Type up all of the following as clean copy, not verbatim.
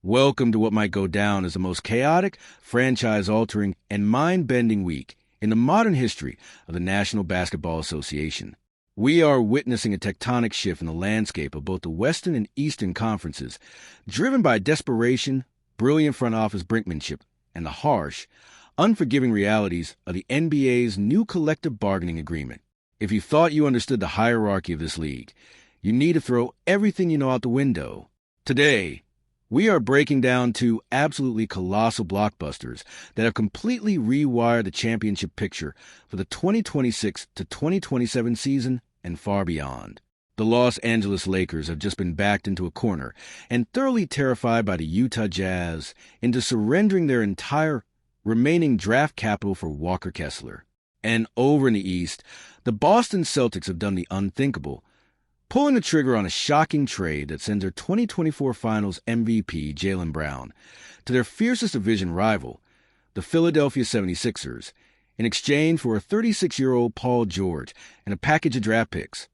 Welcome to what might go down as the most chaotic, franchise-altering, and mind-bending week in the modern history of the National Basketball Association. We are witnessing a tectonic shift in the landscape of both the Western and Eastern conferences, driven by desperation, brilliant front office brinkmanship, and the harsh, unforgiving realities of the NBA's new collective bargaining agreement. If you thought you understood the hierarchy of this league, you need to throw everything you know out the window. Today, we are breaking down two absolutely colossal blockbusters that have completely rewired the championship picture for the 2026 to 2027 season and far beyond. The Los Angeles Lakers have just been backed into a corner and thoroughly terrified by the Utah Jazz into surrendering their entire remaining draft capital for Walker Kessler. And over in the East, the Boston Celtics have done the unthinkable, pulling the trigger on a shocking trade that sends their 2024 Finals MVP, Jaylen Brown, to their fiercest division rival, the Philadelphia 76ers, in exchange for a 36-year-old Paul George and a package of draft picks.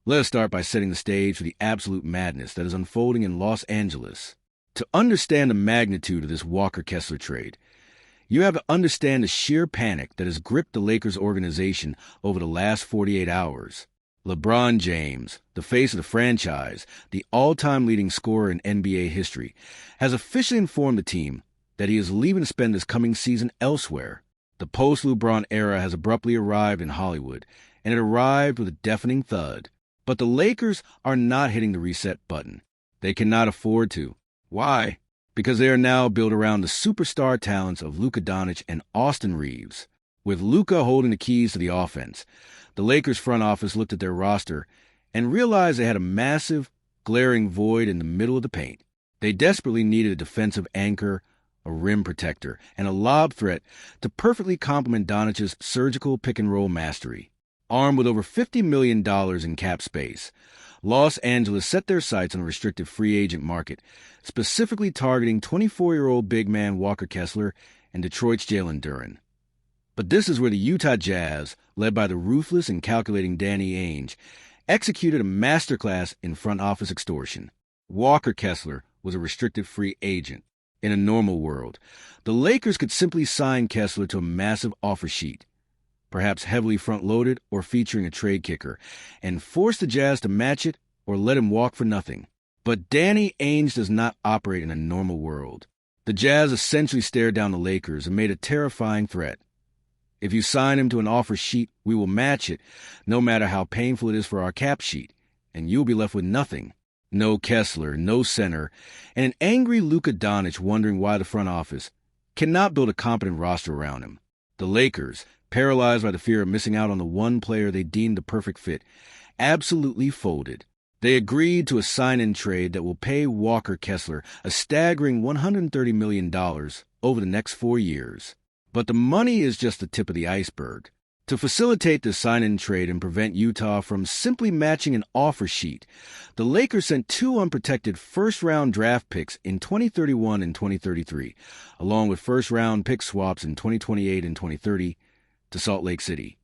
Let us start by setting the stage for the absolute madness that is unfolding in Los Angeles. To understand the magnitude of this Walker Kessler trade, you have to understand the sheer panic that has gripped the Lakers organization over the last 48 hours. LeBron James, the face of the franchise, the all-time leading scorer in NBA history, has officially informed the team that he is leaving to spend this coming season elsewhere. The post-LeBron era has abruptly arrived in Hollywood, and it arrived with a deafening thud. But the Lakers are not hitting the reset button. They cannot afford to. Why? Because they are now built around the superstar talents of Luka Doncic and Austin Reeves. With Luka holding the keys to the offense, the Lakers front office looked at their roster and realized they had a massive, glaring void in the middle of the paint. They desperately needed a defensive anchor, a rim protector, and a lob threat to perfectly complement Doncic's surgical pick-and-roll mastery. Armed with over $50 million in cap space, Los Angeles set their sights on a restricted free agent market, specifically targeting 24-year-old big man Walker Kessler and Detroit's Jaylen Duren. But this is where the Utah Jazz, led by the ruthless and calculating Danny Ainge, executed a masterclass in front office extortion. Walker Kessler was a restricted free agent. In a normal world, the Lakers could simply sign Kessler to a massive offer sheet, perhaps heavily front-loaded or featuring a trade kicker, and force the Jazz to match it or let him walk for nothing. But Danny Ainge does not operate in a normal world. The Jazz essentially stared down the Lakers and made a terrifying threat. If you sign him to an offer sheet, we will match it, no matter how painful it is for our cap sheet, and you'll be left with nothing. No Kessler, no center, and an angry Luka Doncic wondering why the front office cannot build a competent roster around him. The Lakers, paralyzed by the fear of missing out on the one player they deemed the perfect fit, absolutely folded. They agreed to a sign-in trade that will pay Walker Kessler a staggering $130 million over the next 4 years. But the money is just the tip of the iceberg. To facilitate this sign-in trade and prevent Utah from simply matching an offer sheet, the Lakers sent 2 unprotected first-round draft picks in 2031 and 2033, along with first-round pick swaps in 2028 and 2030, to Salt Lake City.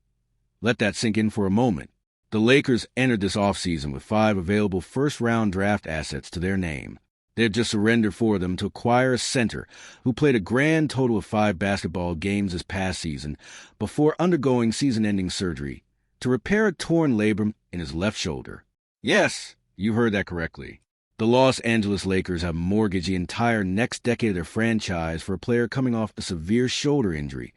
Let that sink in for a moment. The Lakers entered this offseason with 5 available first-round draft assets to their name. They have just surrendered 4 of them to acquire a center who played a grand total of 5 basketball games this past season before undergoing season-ending surgery to repair a torn labrum in his left shoulder. Yes, you heard that correctly. The Los Angeles Lakers have mortgaged the entire next decade of their franchise for a player coming off a severe shoulder injury,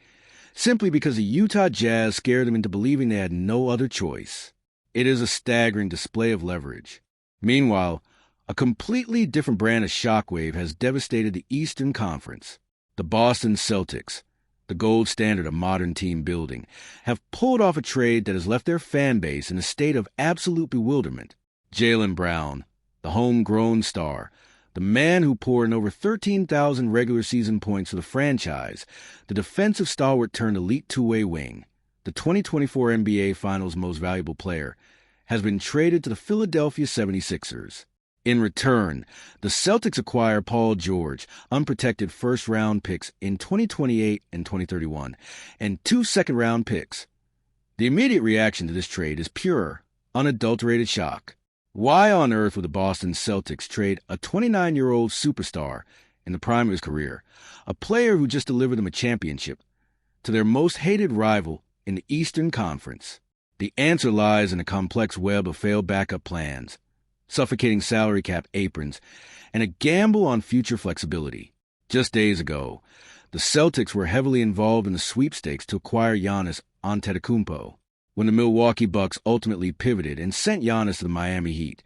simply because the Utah Jazz scared them into believing they had no other choice. It is a staggering display of leverage. Meanwhile, a completely different brand of shockwave has devastated the Eastern Conference. The Boston Celtics, the gold standard of modern team building, have pulled off a trade that has left their fan base in a state of absolute bewilderment. Jaylen Brown, the homegrown star, the man who poured in over 13,000 regular season points for the franchise, the defensive stalwart turned elite two-way wing, the 2024 NBA Finals most valuable player, has been traded to the Philadelphia 76ers. In return, the Celtics acquire Paul George, unprotected first-round picks in 2028 and 2031, and 2 second-round picks. The immediate reaction to this trade is pure, unadulterated shock. Why on earth would the Boston Celtics trade a 29-year-old superstar in the prime of his career, a player who just delivered them a championship, to their most hated rival in the Eastern Conference? The answer lies in a complex web of failed backup plans, suffocating salary cap aprons, and a gamble on future flexibility. Just days ago, the Celtics were heavily involved in the sweepstakes to acquire Giannis Antetokounmpo. When the Milwaukee Bucks ultimately pivoted and sent Giannis to the Miami Heat,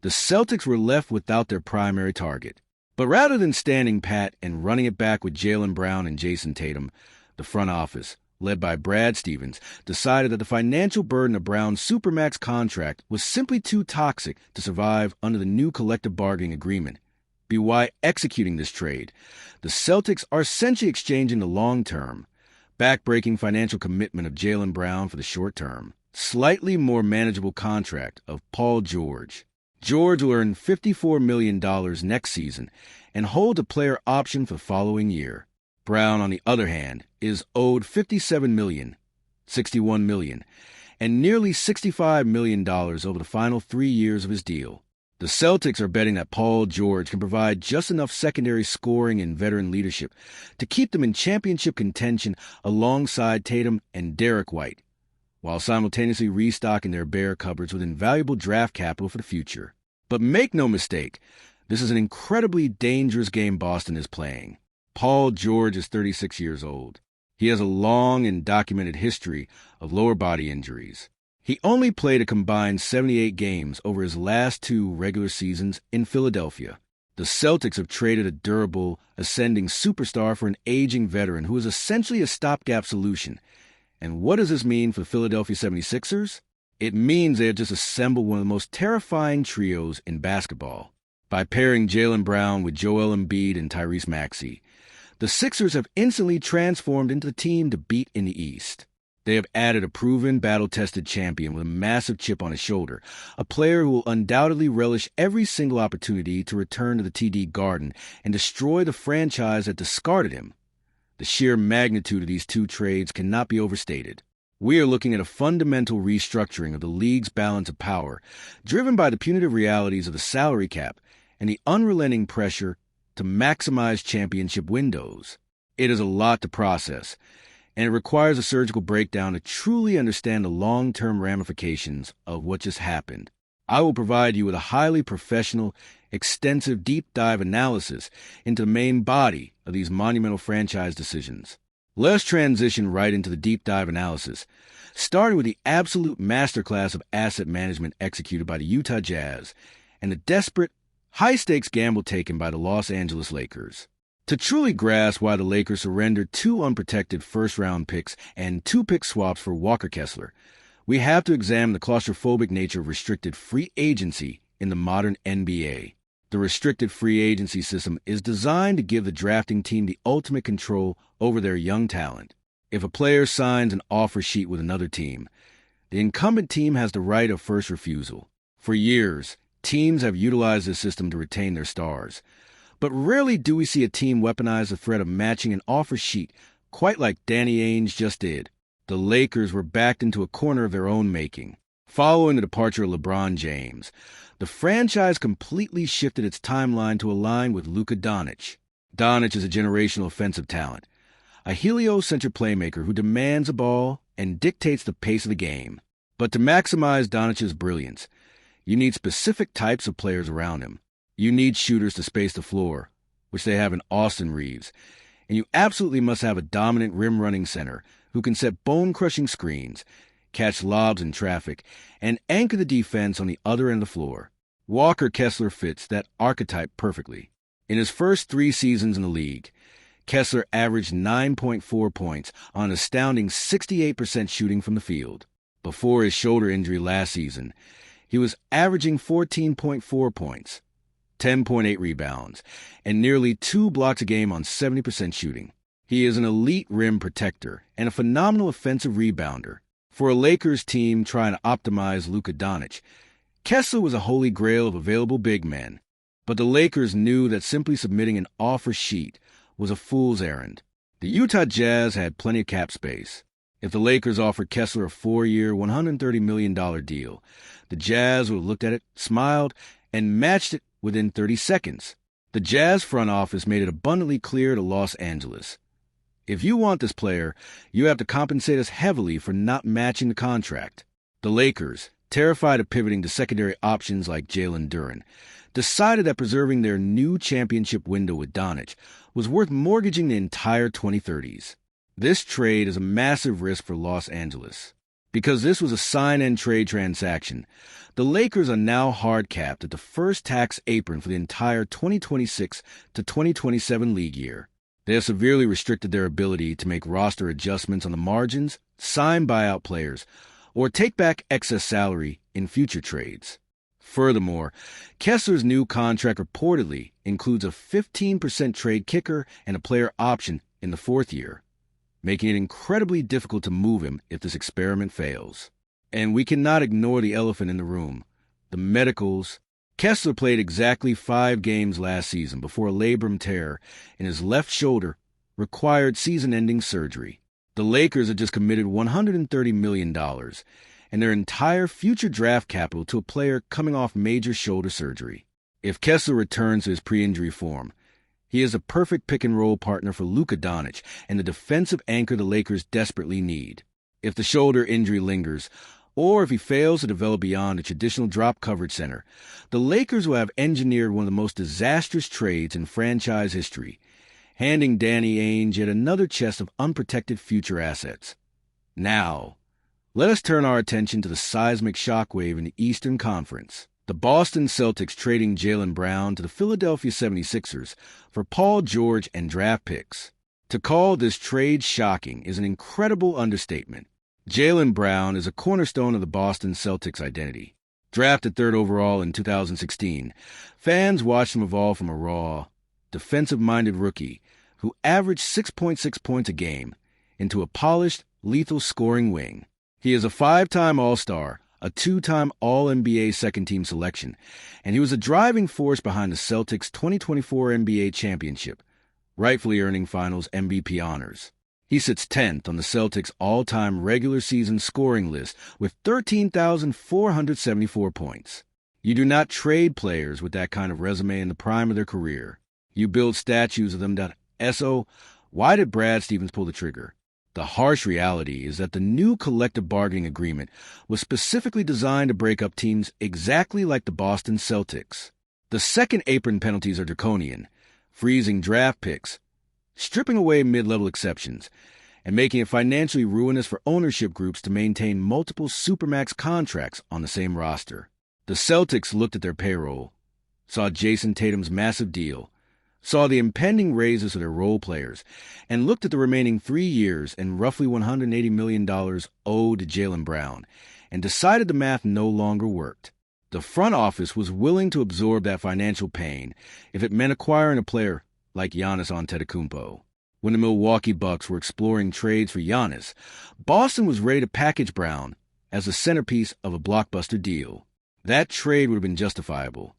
the Celtics were left without their primary target. But rather than standing pat and running it back with Jaylen Brown and Jason Tatum, the front office, led by Brad Stevens, decided that the financial burden of Brown's Supermax contract was simply too toxic to survive under the new collective bargaining agreement. By executing this trade, the Celtics are essentially exchanging the long-term, back-breaking financial commitment of Jaylen Brown for the short-term, slightly more manageable contract of Paul George. George will earn $54 million next season and hold a player option for the following year. Brown, on the other hand, is owed $57 million, $61 million, and nearly $65 million over the final 3 years of his deal. The Celtics are betting that Paul George can provide just enough secondary scoring and veteran leadership to keep them in championship contention alongside Tatum and Derek White, while simultaneously restocking their bare cupboards with invaluable draft capital for the future. But make no mistake, this is an incredibly dangerous game Boston is playing. Paul George is 36 years old. He has a long and documented history of lower body injuries. He only played a combined 78 games over his last 2 regular seasons in Philadelphia. The Celtics have traded a durable, ascending superstar for an aging veteran who is essentially a stopgap solution. And what does this mean for the Philadelphia 76ers? It means they have just assembled one of the most terrifying trios in basketball. By pairing Jaylen Brown with Joel Embiid and Tyrese Maxey, the Sixers have instantly transformed into the team to beat in the East. They have added a proven, battle-tested champion with a massive chip on his shoulder, a player who will undoubtedly relish every single opportunity to return to the TD Garden and destroy the franchise that discarded him. The sheer magnitude of these 2 trades cannot be overstated. We are looking at a fundamental restructuring of the league's balance of power, driven by the punitive realities of the salary cap and the unrelenting pressure to maximize championship windows. It is a lot to process, and it requires a surgical breakdown to truly understand the long-term ramifications of what just happened. I will provide you with a highly professional, extensive deep dive analysis into the main body of these monumental franchise decisions. Let's transition right into the deep dive analysis, starting with the absolute masterclass of asset management executed by the Utah Jazz and the desperate, high-stakes gamble taken by the Los Angeles Lakers. To truly grasp why the Lakers surrendered 2 unprotected first-round picks and 2 pick swaps for Walker Kessler, we have to examine the claustrophobic nature of restricted free agency in the modern NBA. The restricted free agency system is designed to give the drafting team the ultimate control over their young talent. If a player signs an offer sheet with another team, the incumbent team has the right of first refusal. For years, teams have utilized this system to retain their stars. But rarely do we see a team weaponize the threat of matching an offer sheet quite like Danny Ainge just did. The Lakers were backed into a corner of their own making. Following the departure of LeBron James, the franchise completely shifted its timeline to align with Luka Doncic. Doncic is a generational offensive talent, a heliocentric playmaker who demands the ball and dictates the pace of the game. But to maximize Doncic's brilliance, you need specific types of players around him. You need shooters to space the floor, which they have in Austin Reeves, and you absolutely must have a dominant rim-running center who can set bone-crushing screens, catch lobs in traffic, and anchor the defense on the other end of the floor. Walker Kessler fits that archetype perfectly. In his first 3 seasons in the league, Kessler averaged 9.4 points on an astounding 68% shooting from the field. Before his shoulder injury last season, he was averaging 14.4 points, 10.8 rebounds, and nearly 2 blocks a game on 70% shooting. He is an elite rim protector and a phenomenal offensive rebounder. For a Lakers team trying to optimize Luka Doncic, Kessler was a holy grail of available big men. But the Lakers knew that simply submitting an offer sheet was a fool's errand. The Utah Jazz had plenty of cap space. If the Lakers offered Kessler a 4-year, $130 million deal, the Jazz would have looked at it, smiled, and matched it within 30 seconds. The Jazz front office made it abundantly clear to Los Angeles. If you want this player, you have to compensate us heavily for not matching the contract. The Lakers, terrified of pivoting to secondary options like Jaylen Duren, decided that preserving their new championship window with Doncic was worth mortgaging the entire 2030s. This trade is a massive risk for Los Angeles. Because this was a sign-and-trade transaction, the Lakers are now hard-capped at the first tax apron for the entire 2026 to 2027 league year. They have severely restricted their ability to make roster adjustments on the margins, sign buyout players, or take back excess salary in future trades. Furthermore, Kessler's new contract reportedly includes a 15% trade kicker and a player option in the fourth year, making it incredibly difficult to move him if this experiment fails. And we cannot ignore the elephant in the room, the medicals. Kessler played exactly 5 games last season before a labrum tear in his left shoulder required season-ending surgery. The Lakers have just committed $130 million and their entire future draft capital to a player coming off major shoulder surgery. If Kessler returns to his pre-injury form, he is a perfect pick-and-roll partner for Luka Doncic and the defensive anchor the Lakers desperately need. If the shoulder injury lingers, or if he fails to develop beyond a traditional drop coverage center, the Lakers will have engineered one of the most disastrous trades in franchise history, handing Danny Ainge yet another chest of unprotected future assets. Now, let us turn our attention to the seismic shockwave in the Eastern Conference. The Boston Celtics trading Jaylen Brown to the Philadelphia 76ers for Paul George and draft picks. To call this trade shocking is an incredible understatement. Jaylen Brown is a cornerstone of the Boston Celtics identity. Drafted 3rd overall in 2016, fans watched him evolve from a raw, defensive-minded rookie who averaged 6.6 points a game into a polished, lethal scoring wing. He is a 5-time All-Star, a 2-time All-NBA second-team selection, and he was a driving force behind the Celtics' 2024 NBA championship, rightfully earning Finals MVP honors. He sits 10th on the Celtics' all-time regular season scoring list with 13,474 points. You do not trade players with that kind of resume in the prime of their career. You build statues of them that, S.O., why did Brad Stevens pull the trigger? The harsh reality is that the new collective bargaining agreement was specifically designed to break up teams exactly like the Boston Celtics. The second apron penalties are draconian, freezing draft picks, stripping away mid-level exceptions, and making it financially ruinous for ownership groups to maintain multiple supermax contracts on the same roster. The Celtics looked at their payroll, saw Jason Tatum's massive deal, saw the impending raises of their role players, and looked at the remaining 3 years and roughly $180 million owed to Jaylen Brown, and decided the math no longer worked. The front office was willing to absorb that financial pain if it meant acquiring a player like Giannis Antetokounmpo. When the Milwaukee Bucks were exploring trades for Giannis, Boston was ready to package Brown as the centerpiece of a blockbuster deal. That trade would have been justifiable.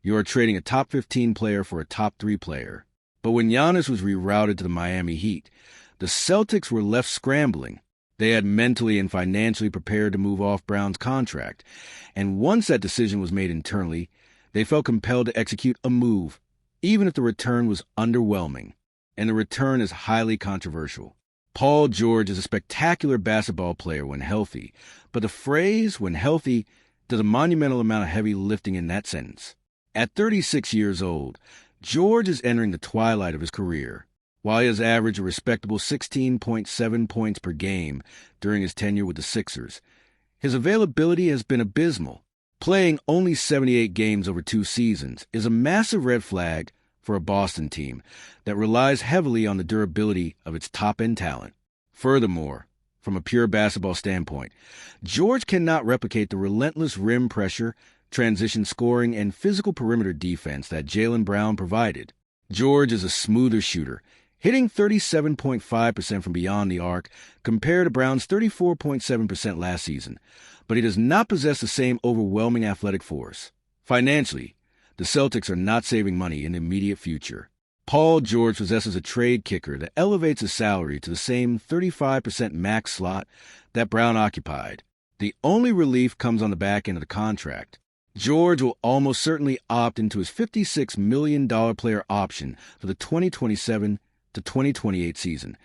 You are trading a top 15 player for a top 3 player. But when Giannis was rerouted to the Miami Heat, the Celtics were left scrambling. They had mentally and financially prepared to move off Brown's contract, and once that decision was made internally, they felt compelled to execute a move, even if the return was underwhelming. And the return is highly controversial. Paul George is a spectacular basketball player when healthy, but the phrase "when healthy" does a monumental amount of heavy lifting in that sentence. At 36 years old, George is entering the twilight of his career. While he has averaged a respectable 16.7 points per game during his tenure with the Sixers, his availability has been abysmal. Playing only 78 games over 2 seasons is a massive red flag for a Boston team that relies heavily on the durability of its top-end talent. Furthermore, from a pure basketball standpoint, George cannot replicate the relentless rim pressure, transition scoring, and physical perimeter defense that Jaylen Brown provided. George is a smoother shooter, hitting 37.5% from beyond the arc compared to Brown's 34.7% last season, but he does not possess the same overwhelming athletic force. Financially, the Celtics are not saving money in the immediate future. Paul George possesses a trade kicker that elevates his salary to the same 35% max slot that Brown occupied. The only relief comes on the back end of the contract. George will almost certainly opt into his $56 million player option for the 2027 to 2028 season,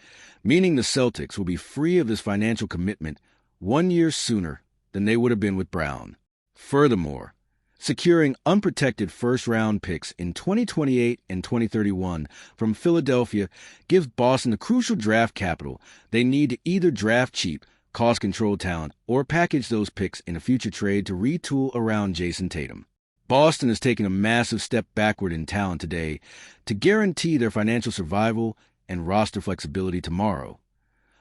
meaning the Celtics will be free of this financial commitment 1 year sooner than they would have been with Brown. Furthermore, securing unprotected first-round picks in 2028 and 2031 from Philadelphia gives Boston the crucial draft capital they need to either draft cheap, cost-controlled talent, or package those picks in a future trade to retool around Jason Tatum. Boston is taking a massive step backward in talent today to guarantee their financial survival and roster flexibility tomorrow.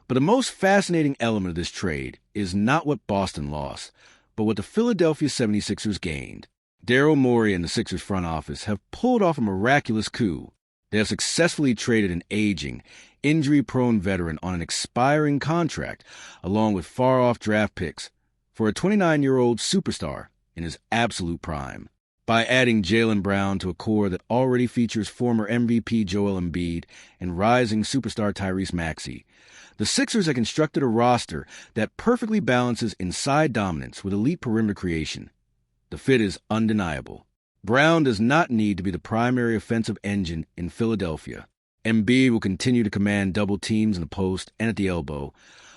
But the most fascinating element of this trade is not what Boston lost, but what the Philadelphia 76ers gained. Daryl Morey and the Sixers front office have pulled off a miraculous coup. They have successfully traded an aging, injury-prone veteran on an expiring contract, along with far-off draft picks, for a 29-year-old superstar in his absolute prime. By adding Jaylen Brown to a core that already features former MVP Joel Embiid and rising superstar Tyrese Maxey, the Sixers have constructed a roster that perfectly balances inside dominance with elite perimeter creation. The fit is undeniable. Brown does not need to be the primary offensive engine in Philadelphia. Embiid will continue to command double teams in the post and at the elbow,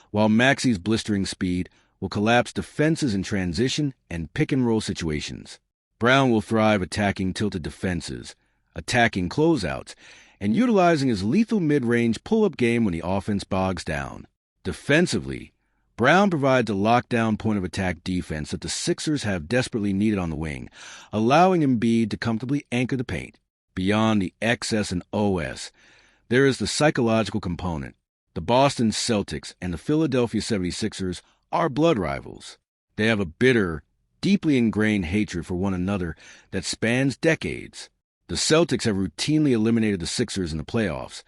while Maxey's blistering speed will collapse defenses in transition and pick-and-roll situations. Brown will thrive attacking tilted defenses, attacking closeouts, and utilizing his lethal mid-range pull-up game when the offense bogs down. Defensively, Brown provides a lockdown point-of-attack defense that the Sixers have desperately needed on the wing, allowing Embiid to comfortably anchor the paint. Beyond the XS and OS, there is the psychological component. The Boston Celtics and the Philadelphia 76ers are blood rivals. They have a bitter, deeply ingrained hatred for one another that spans decades. The Celtics have routinely eliminated the Sixers in the playoffs,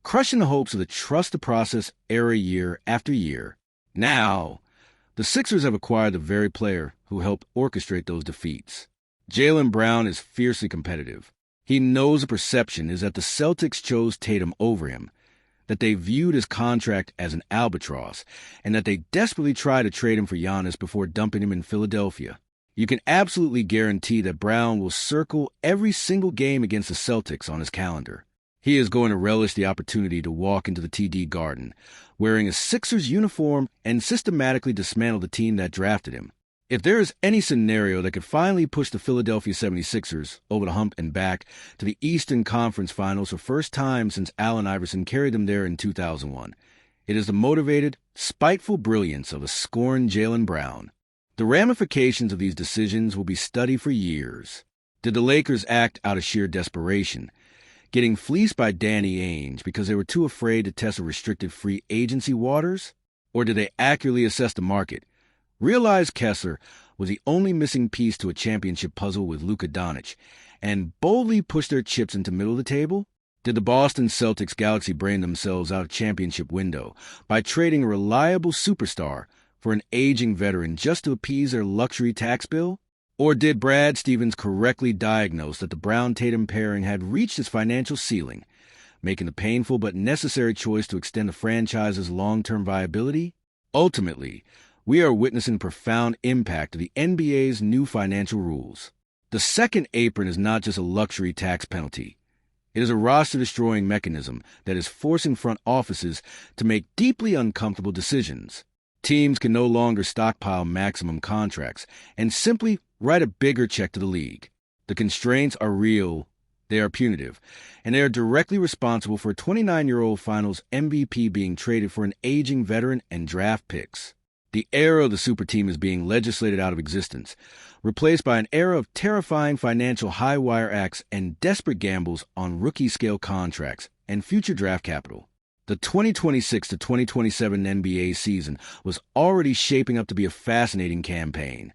crushing the hopes of the trust the process era year after year. Now, the Sixers have acquired the very player who helped orchestrate those defeats. Jaylen Brown is fiercely competitive. He knows the perception is that the Celtics chose Tatum over him, that they viewed his contract as an albatross, and that they desperately tried to trade him for Giannis before dumping him in Philadelphia. You can absolutely guarantee that Brown will circle every single game against the Celtics on his calendar. He is going to relish the opportunity to walk into the TD Garden, wearing a Sixers uniform and systematically dismantle the team that drafted him. If there is any scenario that could finally push the Philadelphia 76ers over the hump and back to the Eastern Conference Finals for the first time since Allen Iverson carried them there in 2001, it is the motivated, spiteful brilliance of a scorned Jaylen Brown. The ramifications of these decisions will be studied for years. Did the Lakers act out of sheer desperation, getting fleeced by Danny Ainge because they were too afraid to test the restricted free agency waters? Or did they accurately assess the market, realize Kessler was the only missing piece to a championship puzzle with Luka Doncic, and boldly push their chips into the middle of the table? Did the Boston Celtics galaxy brain themselves out of championship window by trading a reliable superstar for an aging veteran just to appease their luxury tax bill? Or did Brad Stevens correctly diagnose that the Brown-Tatum pairing had reached its financial ceiling, making the painful but necessary choice to extend the franchise's long-term viability? Ultimately, we are witnessing the profound impact of the NBA's new financial rules. The second apron is not just a luxury tax penalty. It is a roster-destroying mechanism that is forcing front offices to make deeply uncomfortable decisions. Teams can no longer stockpile maximum contracts and simply write a bigger check to the league. The constraints are real, they are punitive, and they are directly responsible for a 29-year-old Finals MVP being traded for an aging veteran and draft picks. The era of the super team is being legislated out of existence, replaced by an era of terrifying financial high-wire acts and desperate gambles on rookie-scale contracts and future draft capital. The 2026 to 2027 NBA season was already shaping up to be a fascinating campaign,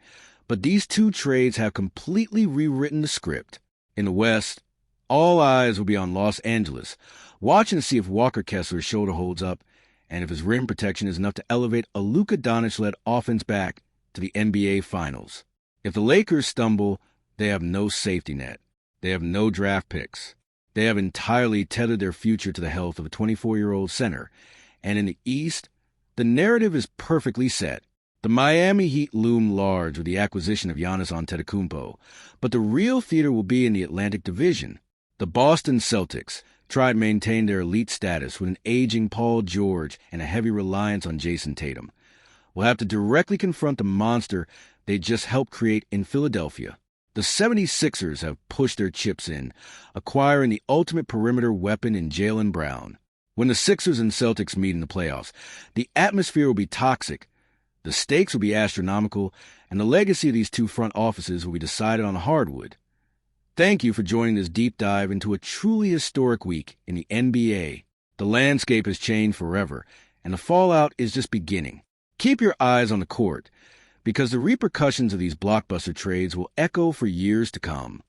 but these two trades have completely rewritten the script. In the West, all eyes will be on Los Angeles, watching to see if Walker Kessler's shoulder holds up and if his rim protection is enough to elevate a Luka Doncic-led offense back to the NBA Finals. If the Lakers stumble, they have no safety net. They have no draft picks. They have entirely tethered their future to the health of a 24-year-old center. And in the East, the narrative is perfectly set. The Miami Heat loom large with the acquisition of Giannis Antetokounmpo, but the real theater will be in the Atlantic Division. The Boston Celtics try to maintain their elite status with an aging Paul George and a heavy reliance on Jason Tatum. Will have to directly confront the monster they just helped create in Philadelphia. The 76ers have pushed their chips in, acquiring the ultimate perimeter weapon in Jaylen Brown. When the Sixers and Celtics meet in the playoffs, the atmosphere will be toxic, the stakes will be astronomical, and the legacy of these two front offices will be decided on hardwood. Thank you for joining this deep dive into a truly historic week in the NBA. The landscape has changed forever, and the fallout is just beginning. Keep your eyes on the court, because the repercussions of these blockbuster trades will echo for years to come.